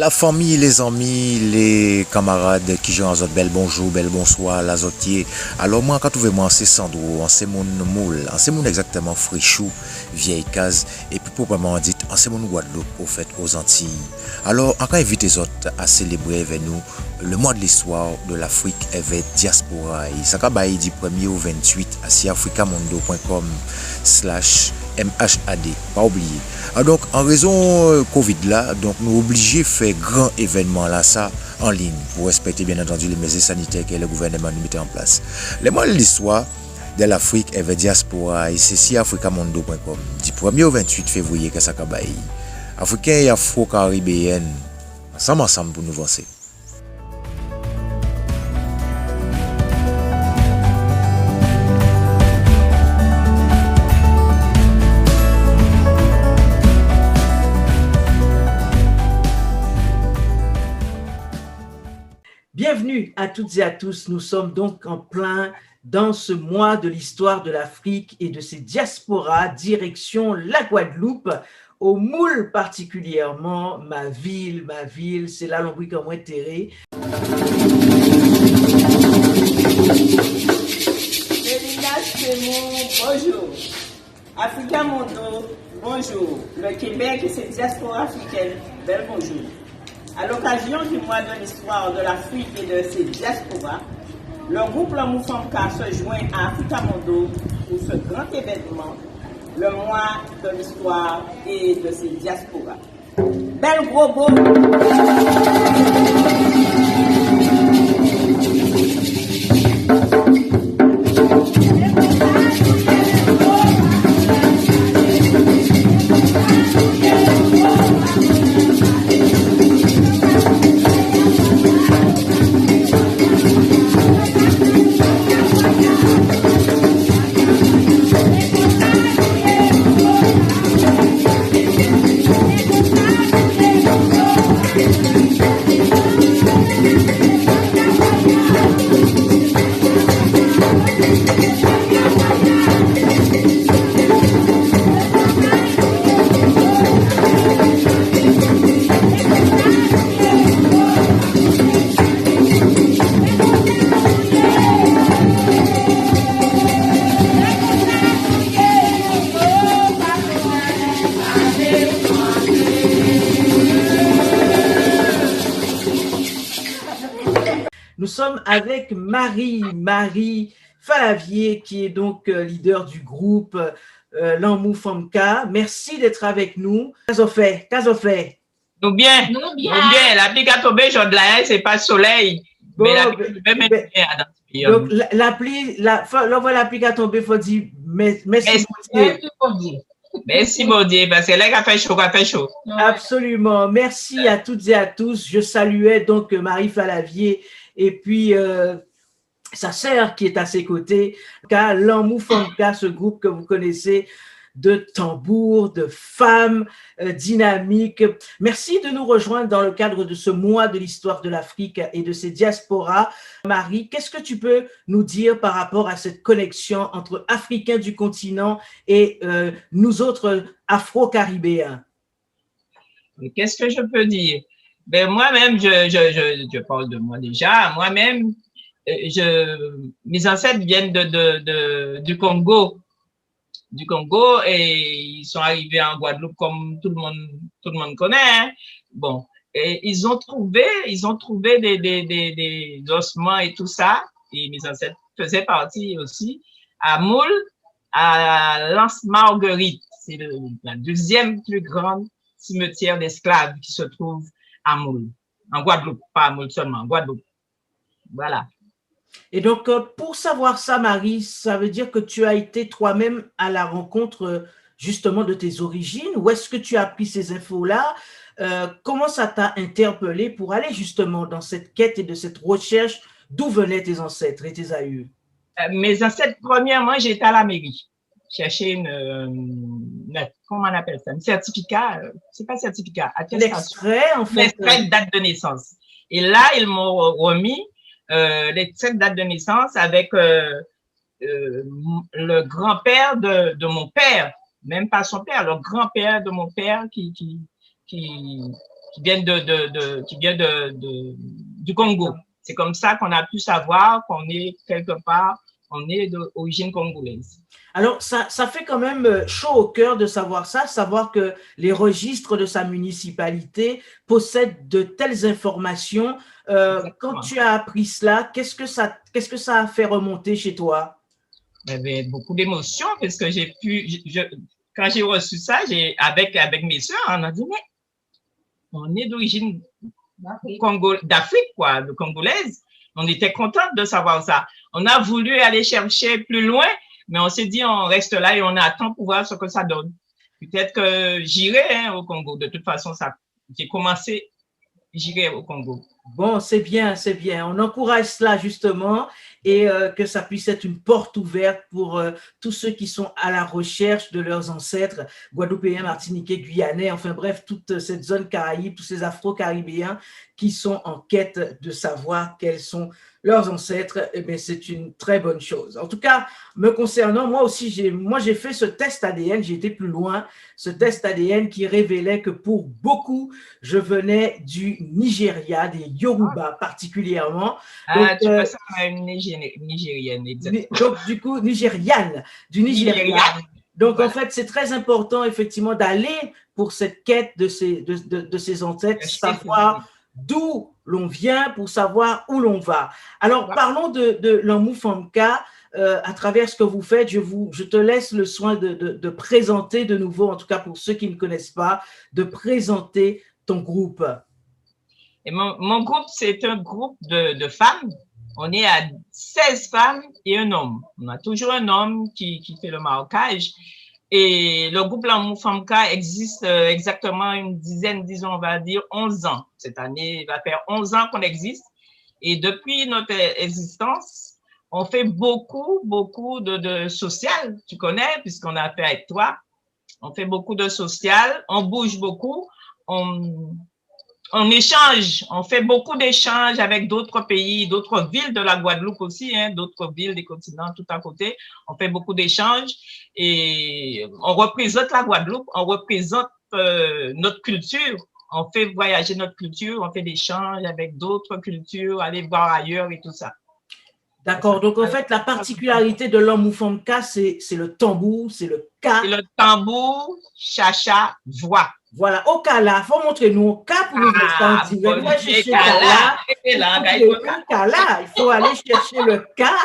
La famille, les amis, les camarades qui jouent en zone bel bonjour, bel bonsoir, la zotier. Alors moi, quand vous moi, c'est Sandro, c'est mon moule, c'est mon exactement frichou, vieille case, et puis proprement dit, c'est mon Guadeloupe, au fait, aux Antilles. Alors, encore invite les autres à célébrer avec nous le mois de l'histoire de l'Afrique avec Diaspora. Et ça va du 1er au 28 à siafricamondo.com/MHAD. Pas oublier. Alors donc, en raison Covid là, donc nous obligés de faire grand événement là, ça, en ligne, pour respecter bien entendu les mesures sanitaires que le gouvernement nous mettait en place. Le mois de l'histoire de l'Afrique avec Diaspora, et c'est siafricamondo.com. Du 1er au 28 février que ça va Africains et Afro-Caribéennes, ensemble pour nous avancer. Bienvenue à toutes et à tous. Nous sommes donc en plein dans ce mois de l'histoire de l'Afrique et de ses diasporas, direction la Guadeloupe, au Moule particulièrement, ma ville, c'est là l'on comme moi terré. Bonjour. Africa Mondo, bonjour. Le Québec et ses diasporas africaines, bel bonjour. À l'occasion du mois de l'histoire de l'Afrique et de ses diasporas, le groupe L'Amour Famka se joint à Africa Mondo pour ce grand événement, le mois de l'histoire et de ses diasporas. Bel gros beau! Nous sommes avec Marie Falavier, qui est donc leader du groupe L'Amour Famka. Merci d'être avec nous. Qu'est-ce qu'on fait? Nous bien. La pluie a tombé, j'en là, c'est pas soleil. Mais la pluie même bien. Donc, l'appli a tombé, il faut dire merci mon Dieu. Merci mon Dieu, parce que là, il a fait chaud, Absolument. Merci à toutes et à tous. Je saluais donc Marie Falavier et puis sa sœur qui est à ses côtés, L'Amour Famka, ce groupe que vous connaissez de tambours, de femmes dynamiques. Merci de nous rejoindre dans le cadre de ce mois de l'histoire de l'Afrique et de ses diasporas. Marie, qu'est-ce que tu peux nous dire par rapport à cette connexion entre Africains du continent et nous autres Afro-Caribéens? Qu'est-ce que je peux dire? Ben, moi-même, je parle de moi déjà. Moi-même, mes ancêtres viennent du Congo. Et ils sont arrivés en Guadeloupe comme tout le monde connaît. Hein. Bon, et ils ont trouvé des ossements et tout ça. Et mes ancêtres faisaient partie aussi à Moule, à Lance-Marguerite. C'est la deuxième plus grande cimetière d'esclaves qui se trouve à Moule, en Guadeloupe, pas à Moule seulement, en Guadeloupe. Voilà. Et donc, pour savoir ça, Marie, ça veut dire que tu as été toi-même à la rencontre justement de tes origines. Où est-ce que tu as pris ces infos-là? Comment ça t'a interpellé pour aller justement dans cette quête et de cette recherche d'où venaient tes ancêtres et tes aïeux? Mes ancêtres, premièrement, j'étais à la mairie. Chercher comment on appelle ça? Un certificat, c'est pas certificat, l'extrait, en fait. L'extrait de date de naissance. Et là, ils m'ont remis l'extrait de date de naissance avec le grand-père de mon père, même pas son père, le grand-père de mon père qui qui viennent du Congo. C'est comme ça qu'on a pu savoir qu'on est quelque part, on est d'origine congolaise. Alors, ça fait quand même chaud au cœur de savoir ça, savoir que les registres de sa municipalité possèdent de telles informations. Quand tu as appris cela, qu'est-ce que ça a fait remonter chez toi? Il y avait beaucoup d'émotions parce que quand j'ai reçu ça, avec mes soeurs, on a dit, mais on est d'origine d'Afrique, quoi, de congolaise. On était contente de savoir ça. On a voulu aller chercher plus loin, mais on s'est dit, on reste là et on attend pour voir ce que ça donne. Peut-être que j'irai au Congo. De toute façon, j'ai commencé, j'irai au Congo. Bon, c'est bien, c'est bien. On encourage cela justement et que ça puisse être une porte ouverte pour tous ceux qui sont à la recherche de leurs ancêtres guadeloupéens, martiniquais, guyanais, enfin bref, toute cette zone caraïbe, tous ces afro-caribéens qui sont en quête de savoir quels sont leurs ancêtres. Eh bien, c'est une très bonne chose. En tout cas, me concernant, moi aussi, j'ai fait ce test ADN, j'ai été plus loin, ce test ADN qui révélait que pour beaucoup, je venais du Nigeria, des Yoruba particulièrement. Donc, tu peux ça à une Nigérienne. Donc, du coup, Nigériane, du Nigeria. Donc, voilà. En fait, c'est très important, effectivement, d'aller pour cette quête de ces ancêtres, savoir d'où l'on vient pour savoir où l'on va. Alors, parlons de Lanmu Famka. À travers ce que vous faites, je te laisse le soin de présenter de nouveau, en tout cas pour ceux qui ne connaissent pas, de présenter ton groupe. Et mon groupe, c'est un groupe de femmes. On est à 16 femmes et un homme. On a toujours un homme qui fait le marquage. Et le groupe Lanmu Famka existe exactement une dizaine, disons, on va dire 11 ans. Cette année, il va faire 11 ans qu'on existe. Et depuis notre existence, on fait beaucoup de social. Tu connais, puisqu'on a fait avec toi. On fait beaucoup de social. On bouge beaucoup. On échange, on fait beaucoup d'échanges avec d'autres pays, d'autres villes de la Guadeloupe aussi, hein, d'autres villes des continents tout à côté. On fait beaucoup d'échanges et on représente la Guadeloupe, on représente notre culture. On fait voyager notre culture, on fait des échanges avec d'autres cultures, aller voir ailleurs et tout ça. D'accord, donc en fait, la particularité de Lanmu Famka, c'est le tambour, c'est le ka. C'est le tambour, chacha, voix. Voilà, au Kala, il faut montrer nous au Ka pour nous voir ça. Moi, je suis Kala. Il faut aller chercher le Ka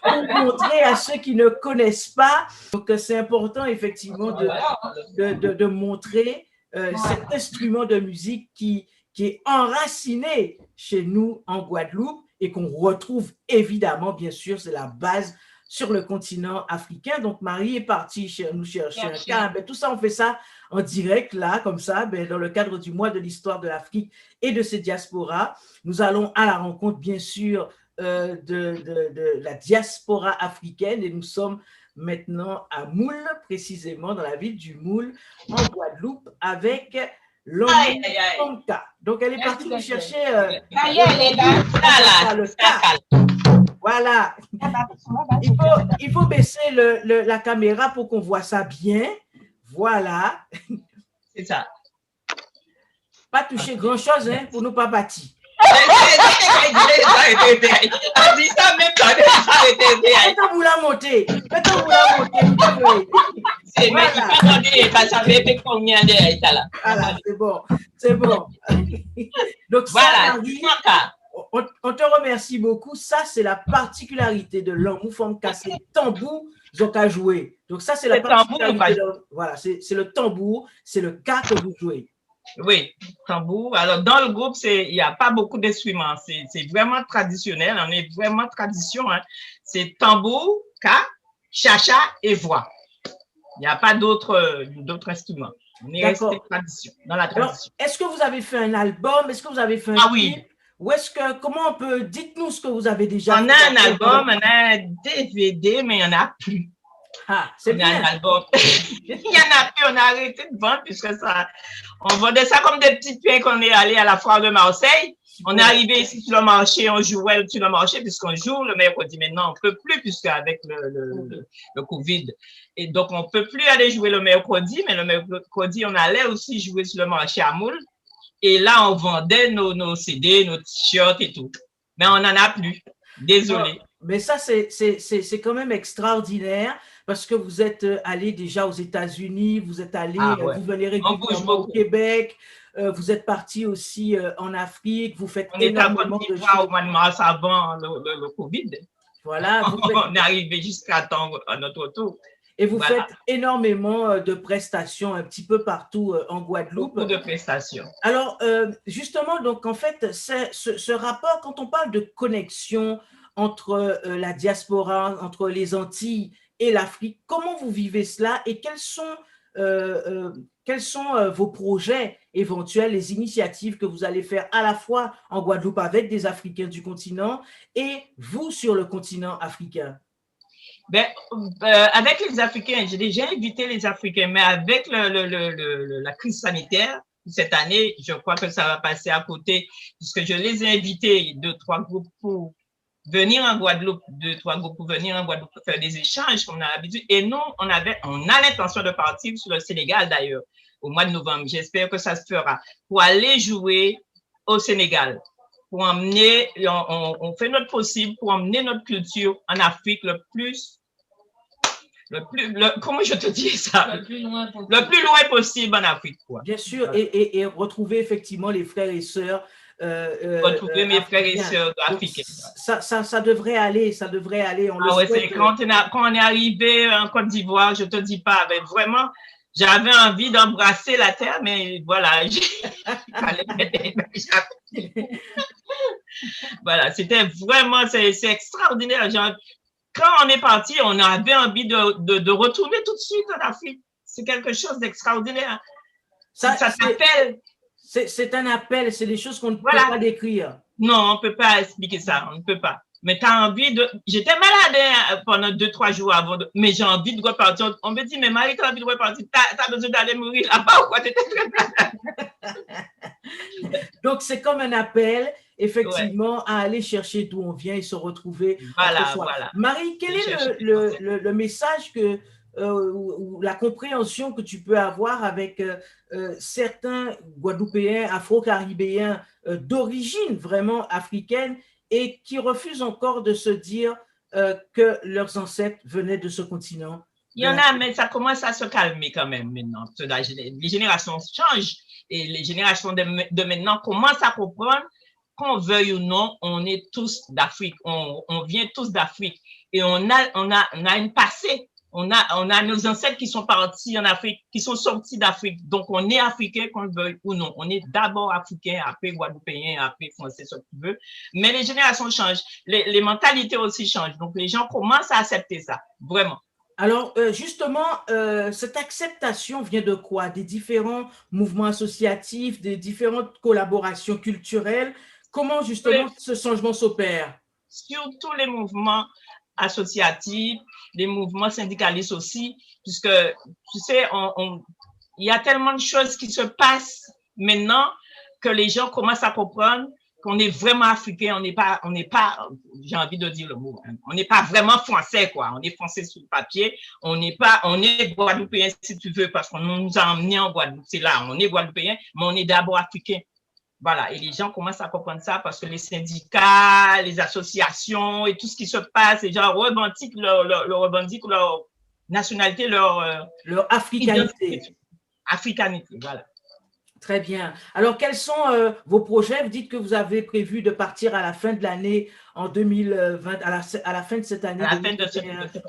pour montrer à ceux qui ne connaissent pas. Donc, c'est important, effectivement, de montrer cet instrument de musique qui est enraciné chez nous en Guadeloupe et qu'on retrouve évidemment, bien sûr, c'est la base sur le continent africain. Donc, Marie est partie nous chercher un Ka. Ben, tout ça, on fait ça en direct, là, comme ça, ben, dans le cadre du mois de l'histoire de l'Afrique et de ses diasporas. Nous allons à la rencontre, bien sûr, de la diaspora africaine et nous sommes maintenant à Moule, précisément dans la ville du Moule, en Guadeloupe, avec Lanmu Famka. Donc, elle est partie nous chercher le Ka. Voilà. Il faut baisser la caméra pour qu'on voit ça bien. Voilà. C'est ça. Pas toucher grand-chose hein, pour nous pas bâtir. Mettons-vous la monter. Voilà, c'est bon. C'est bon. Donc, voilà. Ça, on te remercie beaucoup. Ça, c'est la particularité de Lanmu Famka. C'est tambour donc à jouer. Donc, ça, c'est la particularité. Voilà, c'est le tambour, c'est le ka que vous jouez. Oui, tambour. Alors, dans le groupe, il n'y a pas beaucoup d'instruments. C'est vraiment traditionnel. On est vraiment tradition. Hein. C'est tambour, ka, chacha et voix. Il n'y a pas d'autres instruments. On est resté dans la tradition. Est-ce que vous avez fait un album? Est-ce que vous avez fait un clip? Oui. Ou est-ce que, comment on peut, dites-nous ce que vous avez déjà fait. On a un album, on a un DVD, mais il n'y en a plus. Ah, c'est bien. Un album. Il n'y en a plus, on a arrêté de vendre puisque ça, on vendait ça comme des petits pains qu'on est allé à la foire de Marseille. On est arrivé ici sur le marché, on jouait sur le marché puisqu'on joue le mercredi. Maintenant, on ne peut plus puisqu'avec le Covid. Et donc, on ne peut plus aller jouer le mercredi, mais le mercredi, on allait aussi jouer sur le marché à Moule. Et là, on vendait nos CD, nos t-shirts et tout. Mais on n'en a plus. Désolé. Mais ça, c'est quand même extraordinaire parce que vous êtes allé déjà aux États-Unis, vous êtes allé, Ouais. vous venez On bouge régulièrement au beaucoup. Québec, vous êtes parti aussi en Afrique, vous faites On était à énormément Côte de d'Ivoire choses. au mois de mars avant le Covid. Voilà, On est arrivé jusqu'à temps à notre tour. et vous Voilà. faites énormément de prestations un petit peu partout en Guadeloupe. Beaucoup de prestations. Alors, justement, donc en fait, ce rapport, quand on parle de connexion entre la diaspora, entre les Antilles et l'Afrique, comment vous vivez cela et quels sont vos projets éventuels, les initiatives que vous allez faire à la fois en Guadeloupe avec des Africains du continent et vous sur le continent africain? Ben, avec les Africains, j'ai déjà invité les Africains, mais avec la crise sanitaire, cette année, je crois que ça va passer à côté, puisque je les ai invités, 2-3 groupes pour venir en Guadeloupe, 2-3 groupes pour venir en Guadeloupe pour faire des échanges comme on a l'habitude. Et nous, on a l'intention de partir sur le Sénégal d'ailleurs, au mois de novembre. J'espère que ça se fera, pour aller jouer au Sénégal, pour emmener, on fait notre possible pour emmener notre culture en Afrique comment je te dis ça? Le plus loin possible en Afrique, quoi. Bien sûr, et retrouver effectivement les frères et sœurs. Retrouver mes frères et sœurs africains. Ça devrait aller, ça devrait aller. Quand on est arrivé en Côte d'Ivoire, je te dis pas, mais vraiment, j'avais envie d'embrasser la terre, mais voilà. Voilà, c'était vraiment, c'est extraordinaire. Quand on est parti, on avait envie de retourner tout de suite en Afrique. C'est quelque chose d'extraordinaire. Ça s'appelle. C'est un appel, c'est des choses qu'on ne peut pas décrire. Non, on ne peut pas expliquer ça, on ne peut pas. Mais tu as envie de. J'étais malade pendant 2-3 jours avant, mais j'ai envie de repartir. On me dit, mais Marie, tu as envie de repartir, tu as besoin d'aller mourir là-bas ou quoi? Tu étais très malade. Donc, c'est comme un appel, effectivement, à aller chercher d'où on vient et se retrouver. Voilà. Marie, quel est le message ou la compréhension que tu peux avoir avec certains Guadeloupéens, Afro-Caribéens d'origine vraiment africaine et qui refusent encore de se dire que leurs ancêtres venaient de ce continent? Il y en a, mais ça commence à se calmer quand même maintenant. Les générations changent et les générations de maintenant commencent à comprendre qu'on veuille ou non, on est tous d'Afrique, on vient tous d'Afrique et on a une passé. On a nos ancêtres qui sont partis en Afrique, qui sont sortis d'Afrique. Donc, on est africain, qu'on le veuille ou non. On est d'abord africain, après guadeloupéen, après français, ce que tu veux. Mais les générations changent. Les mentalités aussi changent. Donc, les gens commencent à accepter ça, vraiment. Alors, justement, cette acceptation vient de quoi? Des différents mouvements associatifs, des différentes collaborations culturelles. Comment, justement, ce changement s'opère? Surtout les mouvements associatifs, les mouvements syndicalistes aussi, puisque, tu sais, il y a tellement de choses qui se passent maintenant que les gens commencent à comprendre qu'on est vraiment africain, on n'est pas, j'ai envie de dire le mot, on n'est pas vraiment français, quoi. On est français sur le papier, on est guadeloupéen si tu veux, parce qu'on nous a emmenés en Guadeloupe, c'est là, on est guadeloupéen, mais on est d'abord africain. Voilà, et les gens commencent à comprendre ça parce que les syndicats, les associations et tout ce qui se passe, les gens revendiquent leur nationalité, leur africanité. Africanité, voilà. Très bien. Alors, quels sont vos projets? Vous dites que vous avez prévu de partir à la fin de l'année en 2020, à la fin de cette année,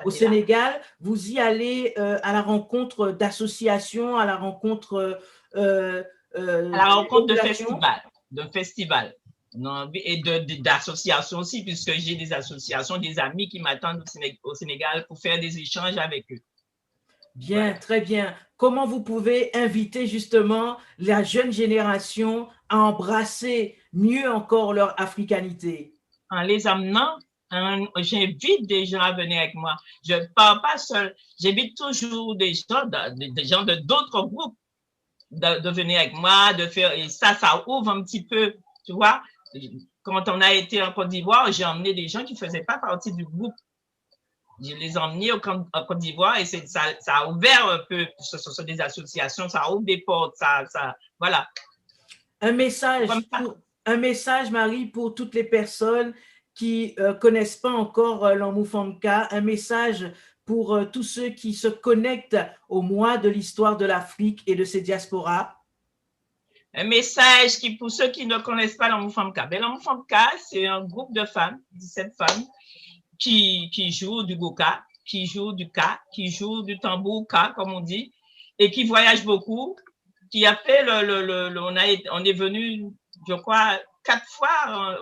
au Sénégal. Vous y allez à la rencontre d'associations, à la rencontre de festivals et d'associations aussi, puisque j'ai des associations, des amis qui m'attendent au Sénégal pour faire des échanges avec eux. Bien, très bien. Comment vous pouvez inviter justement la jeune génération à embrasser mieux encore leur africanité? En les amenant, j'invite des gens à venir avec moi. Je ne pars pas seul. J'invite toujours des gens de d'autres groupes de venir avec moi, de faire, et ça ouvre un petit peu, tu vois. Quand on a été en Côte d'Ivoire, j'ai emmené des gens qui ne faisaient pas partie du groupe. Je les ai emmenés en Côte d'Ivoire et ça a ouvert un peu, ce sont des associations, ça ouvre des portes, voilà. Un message, Marie, pour toutes les personnes qui connaissent pas encore l'Amoufanka, un message pour tous ceux qui se connectent au mois de l'histoire de l'Afrique et de ses diasporas. Un message qui, pour ceux qui ne connaissent pas l'Amoufanka. L'Amoufanka, c'est un groupe de femmes, 17 femmes, qui jouent du goka, qui jouent du ka, qui jouent du tambour ka, comme on dit, et qui voyagent beaucoup, qui a fait on est venu, je crois, 4 fois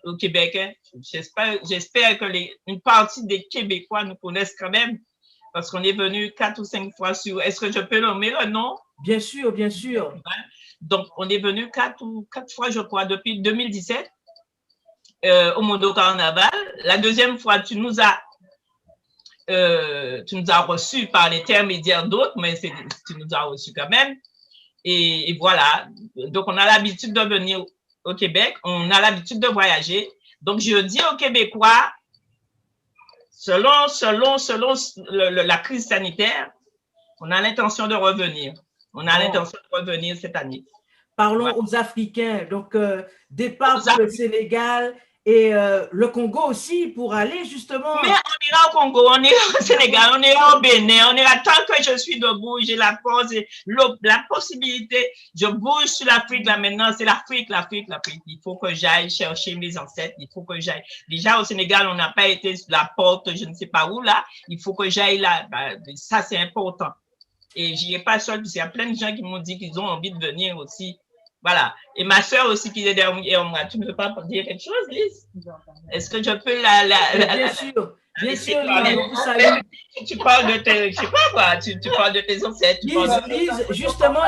au Québec. Hein. J'espère que une partie des Québécois nous connaissent quand même, parce qu'on est venu 4 ou 5 fois sur. Est-ce que je peux nommer le nom? Bien sûr, bien sûr. Donc, on est venu 4 fois, je crois, depuis 2017 au Mondo Carnaval. La deuxième fois, tu nous as reçus par l'intermédiaire d'autres, mais tu nous as reçus quand même. Et voilà. Donc, on a l'habitude de venir au Québec. On a l'habitude de voyager. Donc, je dis aux Québécois, selon la crise sanitaire, on a l'intention de revenir. On a l'intention de revenir cette année. Parlons aux Africains. Donc, départ pour le Sénégal et le Congo aussi pour aller justement. Mais on ira au Congo, on ira au Sénégal, on ira au Bénin, on ira tant que je suis debout, j'ai la force et la possibilité. Je bouge sur l'Afrique là maintenant, c'est l'Afrique. Il faut que j'aille chercher mes ancêtres, il faut que j'aille. Déjà au Sénégal, on n'a pas été sur la porte, je ne sais pas où là. Il faut que j'aille là. Ça, c'est important. Et j'y ai pas seule, parce qu'il y a plein de gens qui m'ont dit qu'ils ont envie de venir aussi. Voilà. Et ma sœur aussi qui est derrière moi. Tu ne veux pas dire quelque chose, Lise? Est-ce que je peux Bien sûr, Lise. Tu parles de tes, je sais pas quoi, tu parles de tes ancêtres. Lise, justement,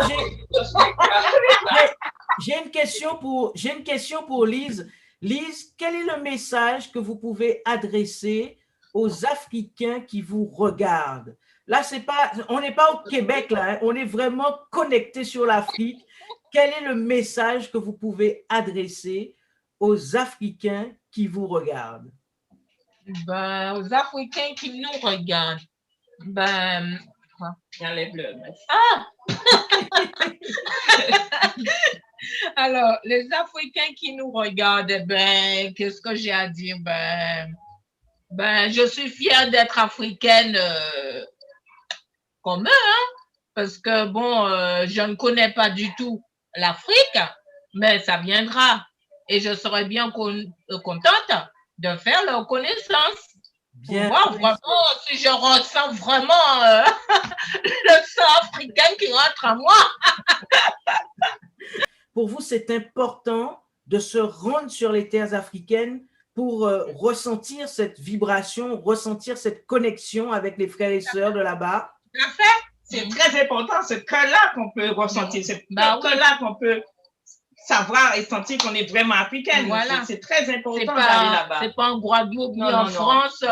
j'ai une question pour Lise. Lise, quel est le message que vous pouvez adresser aux Africains qui vous regardent? Là, on n'est pas au Québec, là, hein, on est vraiment connecté sur l'Afrique. Quel est le message que vous pouvez adresser aux Africains qui vous regardent? Aux Africains qui nous regardent, Enlève-le. Alors, les Africains qui nous regardent, qu'est-ce que j'ai à dire? Je suis fière d'être africaine comme eux, hein, parce que je ne connais pas du tout l'Afrique, mais ça viendra. Et je serai bien contente de faire leur connaissance. Bien. Moi, vraiment, si je ressens vraiment le sang africain qui rentre en moi. Pour vous, c'est important de se rendre sur les terres africaines pour ressentir cette vibration, ressentir cette connexion avec les frères et sœurs de là-bas. Tout à fait. C'est très important. C'est que là qu'on peut ressentir. C'est que là qu'on peut savoir et sentir qu'on est vraiment africaine. Voilà. C'est très important d'aller là-bas. C'est pas en Guadeloupe ni en France.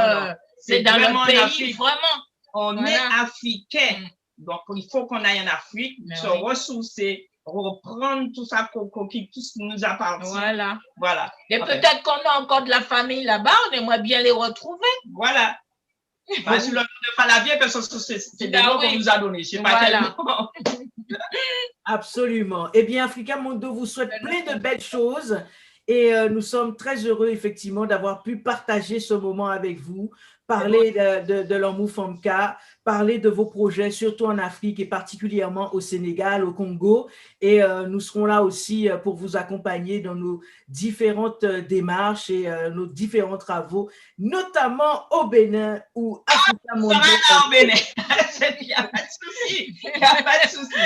C'est dans le pays, vraiment. On est africain. Donc, il faut qu'on aille en Afrique, se ressourcer, reprendre tout ça qui nous appartient. Voilà. Et peut-être qu'on a encore de la famille là-bas, on aimerait bien les retrouver. Voilà. Sur le nom de Falavier, parce que c'est des noms qu'on nous a donnés. Je sais pas tellement. Absolument. Eh bien, Africa Mondo vous souhaite plein de belles choses et nous sommes très heureux, effectivement, d'avoir pu partager ce moment avec vous, parler de l'Amoufanka, parler de vos projets, surtout en Afrique et particulièrement au Sénégal, au Congo. Et nous serons là aussi pour vous accompagner dans nos différentes démarches et nos différents travaux, notamment au Bénin ou Africa Mondo. Au Bénin. Il n'y a pas de souci. Il n'y a pas de souci.